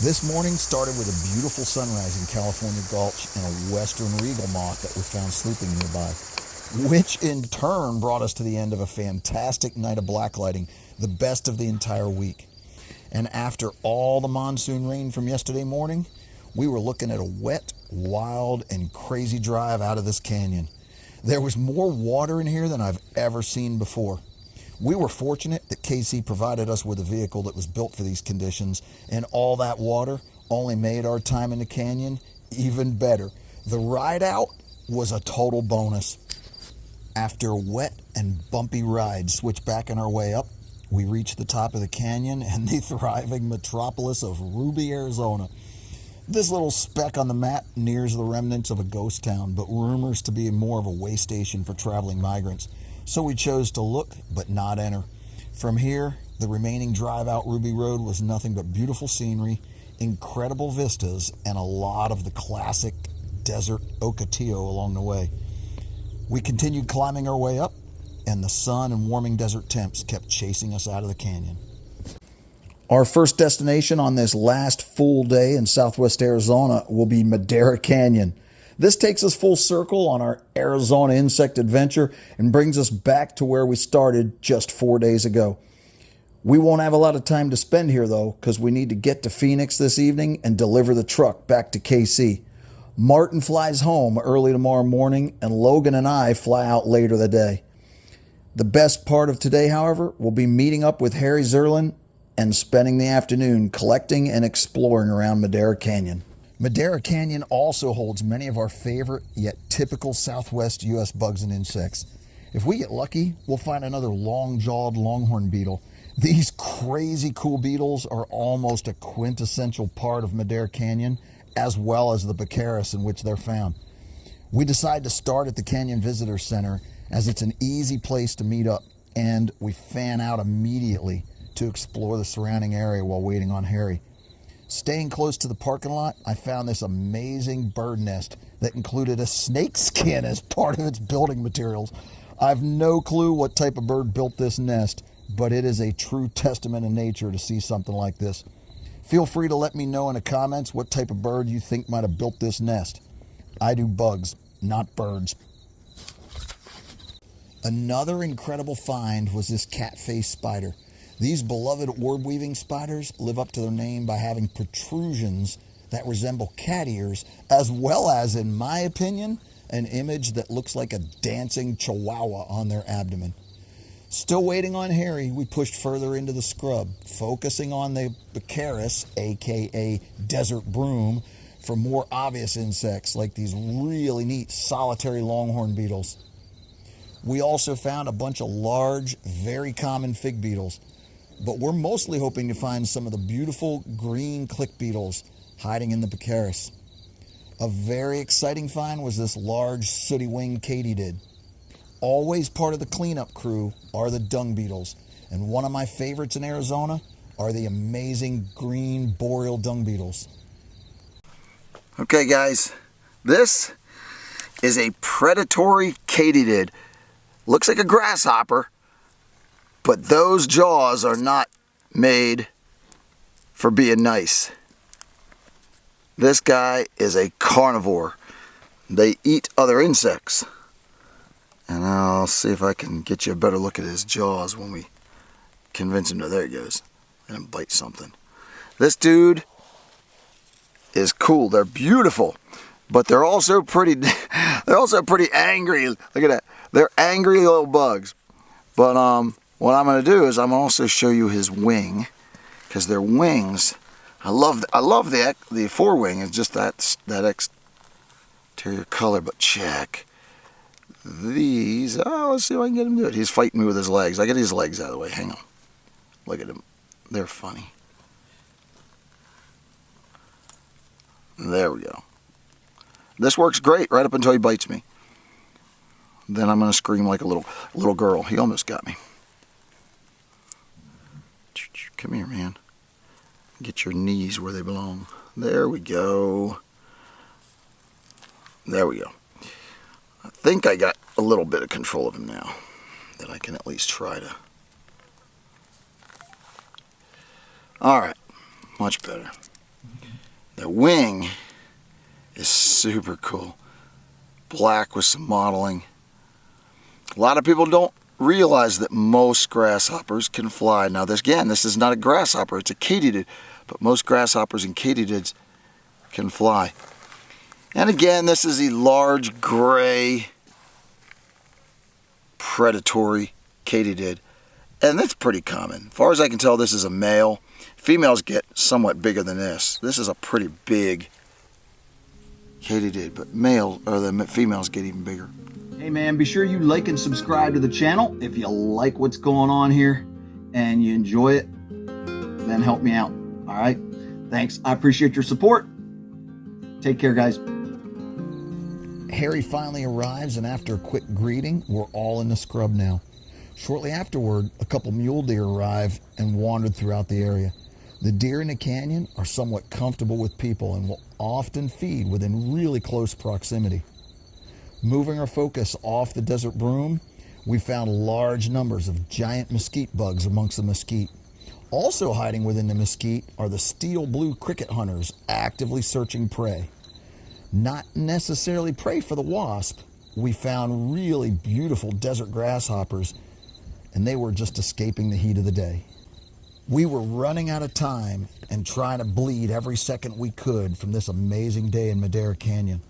This morning started with a beautiful sunrise in California Gulch and a western regal moth that we found sleeping nearby, which in turn brought us to the end of a fantastic night of blacklighting, the best of the entire week. And after all the monsoon rain from yesterday morning, we were looking at a wet, wild, and crazy drive out of this canyon. There was more water in here than I've ever seen before. We were fortunate that KC provided us with a vehicle that was built for these conditions, and all that water only made our time in the canyon even better. The ride out was a total bonus. After a wet and bumpy ride switchbacking our way up, we reached the top of the canyon and the thriving metropolis of Ruby, Arizona. This little speck on the map nears the remnants of a ghost town, but rumors to be more of a way station for traveling migrants. So we chose to look, but not enter. From here, the remaining drive out Ruby Road was nothing but beautiful scenery, incredible vistas, and a lot of the classic desert ocotillo along the way. We continued climbing our way up, and the sun and warming desert temps kept chasing us out of the canyon. Our first destination on this last full day in southwest Arizona will be Madera Canyon. This takes us full circle on our Arizona insect adventure and brings us back to where we started just 4 days ago. We won't have a lot of time to spend here though, because we need to get to Phoenix this evening and deliver the truck back to KC. Martin flies home early tomorrow morning, and Logan and I fly out later that day. The best part of today, however, will be meeting up with Harry Zerlin and spending the afternoon collecting and exploring around Madera Canyon. Madera Canyon also holds many of our favorite yet typical Southwest U.S. bugs and insects. If we get lucky, we'll find another long-jawed longhorn beetle. These crazy cool beetles are almost a quintessential part of Madera Canyon, as well as the becaris in which they're found. We decide to start at the Canyon Visitor Center as it's an easy place to meet up, and we fan out immediately to explore the surrounding area while waiting on Harry. Staying close to the parking lot, I found this amazing bird nest that included a snakeskin as part of its building materials. I've no clue what type of bird built this nest, but it is a true testament of nature to see something like this. Feel free to let me know in the comments what type of bird you think might have built this nest. I do bugs, not birds. Another incredible find was this cat-faced spider. These beloved orb-weaving spiders live up to their name by having protrusions that resemble cat ears, as well as, in my opinion, an image that looks like a dancing chihuahua on their abdomen. Still waiting on Harry, we pushed further into the scrub, focusing on the becaris, aka desert broom, for more obvious insects like these really neat solitary longhorn beetles. We also found a bunch of large, very common fig beetles, but we're mostly hoping to find some of the beautiful green click beetles hiding in the becaris. A very exciting find was this large sooty-winged katydid. Always part of the cleanup crew are the dung beetles, and one of my favorites in Arizona are the amazing green boreal dung beetles. Okay guys, this is a predatory katydid. Looks like a grasshopper, but those jaws are not made for being nice. This guy is a carnivore. They eat other insects. And I'll see if I can get you a better look at his jaws when we convince him to, there he goes, let him bite something. This dude is cool. They're beautiful, but they're also pretty angry. Look at that. They're angry little bugs. But what I'm going to do is I'm going to also show you his wing, because their wings, I love the forewing. It's just that exterior color. But check these. Oh, let's see if I can get him to do it. He's fighting me with his legs. I get his legs out of the way. Hang on. Look at him. They're funny. There we go. This works great right up until he bites me. Then I'm going to scream like a little girl. He almost got me. Come here, man. Get your knees where they belong. There we go. There we go. I think I got a little bit of control of him now, that I can at least try to. Alright, much better. The wing is super cool. Black with some modeling. A lot of people don't realize that most grasshoppers can fly. Now this is not a grasshopper, it's a katydid, but most grasshoppers and katydids can fly. And again, this is a large gray predatory katydid, and that's pretty common. As far as I can tell, this is a male. Females get somewhat bigger than this. This is a pretty big katydid, but the females get even bigger. Hey man, be sure you like and subscribe to the channel if you like what's going on here and you enjoy it. Then help me out. All right, thanks. I appreciate your support. Take care, guys. Harry finally arrives, and after a quick greeting, we're all in the scrub now. Shortly afterward, a couple mule deer arrived and wandered throughout the area. The deer in the canyon are somewhat comfortable with people and will often feed within really close proximity. Moving our focus off the desert broom, we found large numbers of giant mesquite bugs amongst the mesquite. Also hiding within the mesquite are the steel blue cricket hunters actively searching prey. Not necessarily prey for the wasp, we found really beautiful desert grasshoppers, and they were just escaping the heat of the day. We were running out of time and trying to bleed every second we could from this amazing day in Madera Canyon.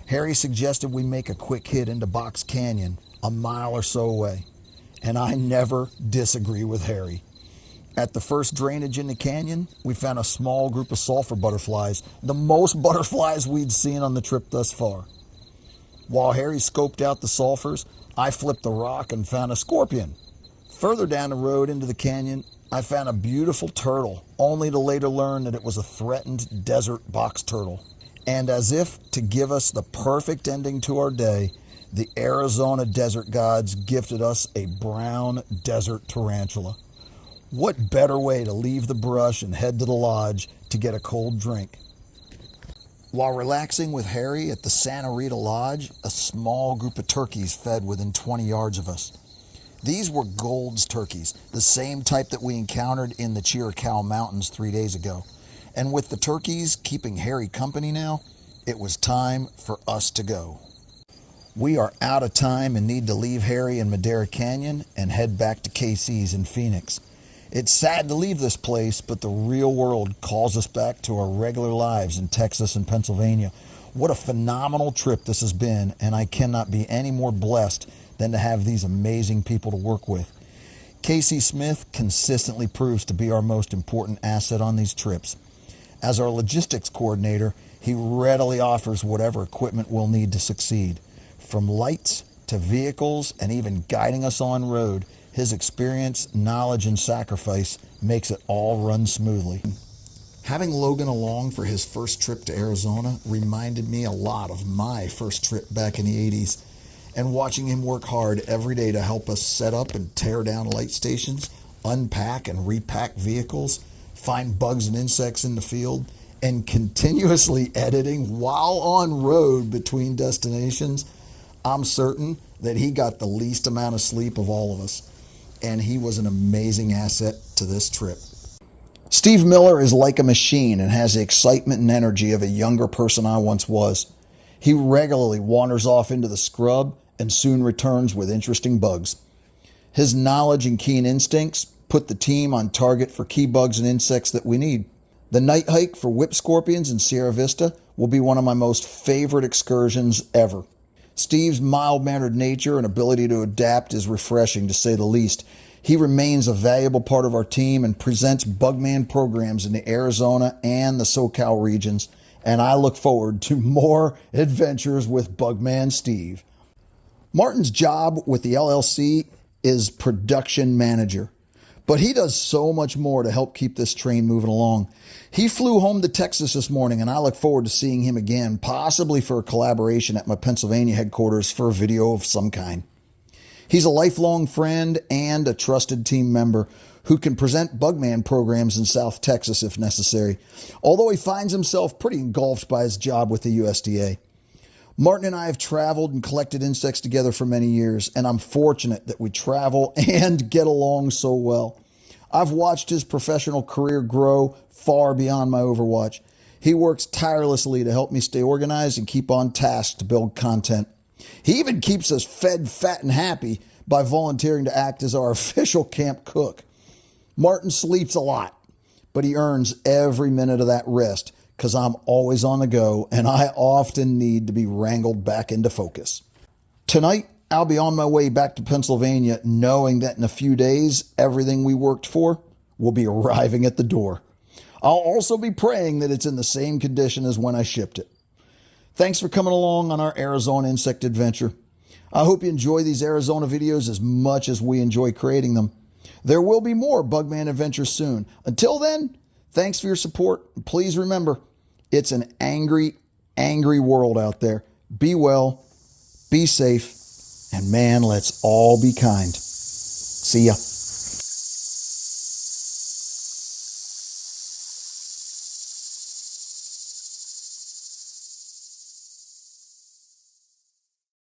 Harry suggested we make a quick hit into Box Canyon, a mile or so away, and I never disagree with Harry. At the first drainage in the canyon, we found a small group of sulfur butterflies, the most butterflies we'd seen on the trip thus far. While Harry scoped out the sulfurs, I flipped a rock and found a scorpion. Further down the road into the canyon, I found a beautiful turtle, only to later learn that it was a threatened desert box turtle. And as if to give us the perfect ending to our day, the Arizona desert gods gifted us a brown desert tarantula. What better way to leave the brush and head to the lodge to get a cold drink? While relaxing with Harry at the Santa Rita Lodge, a small group of turkeys fed within 20 yards of us. These were Gold's turkeys, the same type that we encountered in the Chiricahua Mountains 3 days ago. And with the turkeys keeping Harry company now, it was time for us to go. We are out of time and need to leave Harry in Madera Canyon and head back to KC's in Phoenix. It's sad to leave this place, but the real world calls us back to our regular lives in Texas and Pennsylvania. What a phenomenal trip this has been, and I cannot be any more blessed than to have these amazing people to work with. Casey Smith consistently proves to be our most important asset on these trips. As our logistics coordinator, he readily offers whatever equipment we'll need to succeed. From lights to vehicles and even guiding us on road, his experience, knowledge, and sacrifice makes it all run smoothly. Having Logan along for his first trip to Arizona reminded me a lot of my first trip back in the 80s, and watching him work hard every day to help us set up and tear down light stations, unpack and repack vehicles, find bugs and insects in the field, and continuously editing while on road between destinations, I'm certain that he got the least amount of sleep of all of us, and he was an amazing asset to this trip. Steve Miller is like a machine and has the excitement and energy of a younger person I once was. He regularly wanders off into the scrub and soon returns with interesting bugs. His knowledge and keen instincts put the team on target for key bugs and insects that we need. The night hike for whip scorpions in Sierra Vista will be one of my most favorite excursions ever. Steve's mild-mannered nature and ability to adapt is refreshing, to say the least. He remains a valuable part of our team and presents BugMan programs in the Arizona and the SoCal regions, and I look forward to more adventures with BugMan Steve. Martin's job with the LLC is production manager, but he does so much more to help keep this train moving along. He flew home to Texas this morning, and I look forward to seeing him again, possibly for a collaboration at my Pennsylvania headquarters for a video of some kind. He's a lifelong friend and a trusted team member who can present BugMan programs in South Texas if necessary, although he finds himself pretty engulfed by his job with the USDA. Martin and I have traveled and collected insects together for many years, and I'm fortunate that we travel and get along so well. I've watched his professional career grow far beyond my Overwatch. He works tirelessly to help me stay organized and keep on task to build content. He even keeps us fed, fat, and happy by volunteering to act as our official camp cook. Martin sleeps a lot, but he earns every minute of that rest because I'm always on the go and I often need to be wrangled back into focus. Tonight, I'll be on my way back to Pennsylvania knowing that in a few days, everything we worked for will be arriving at the door. I'll also be praying that it's in the same condition as when I shipped it. Thanks for coming along on our Arizona insect adventure. I hope you enjoy these Arizona videos as much as we enjoy creating them. There will be more BugMan adventures soon. Until then, thanks for your support. Please remember, it's an angry, angry world out there. Be well, be safe, and man, let's all be kind. See ya.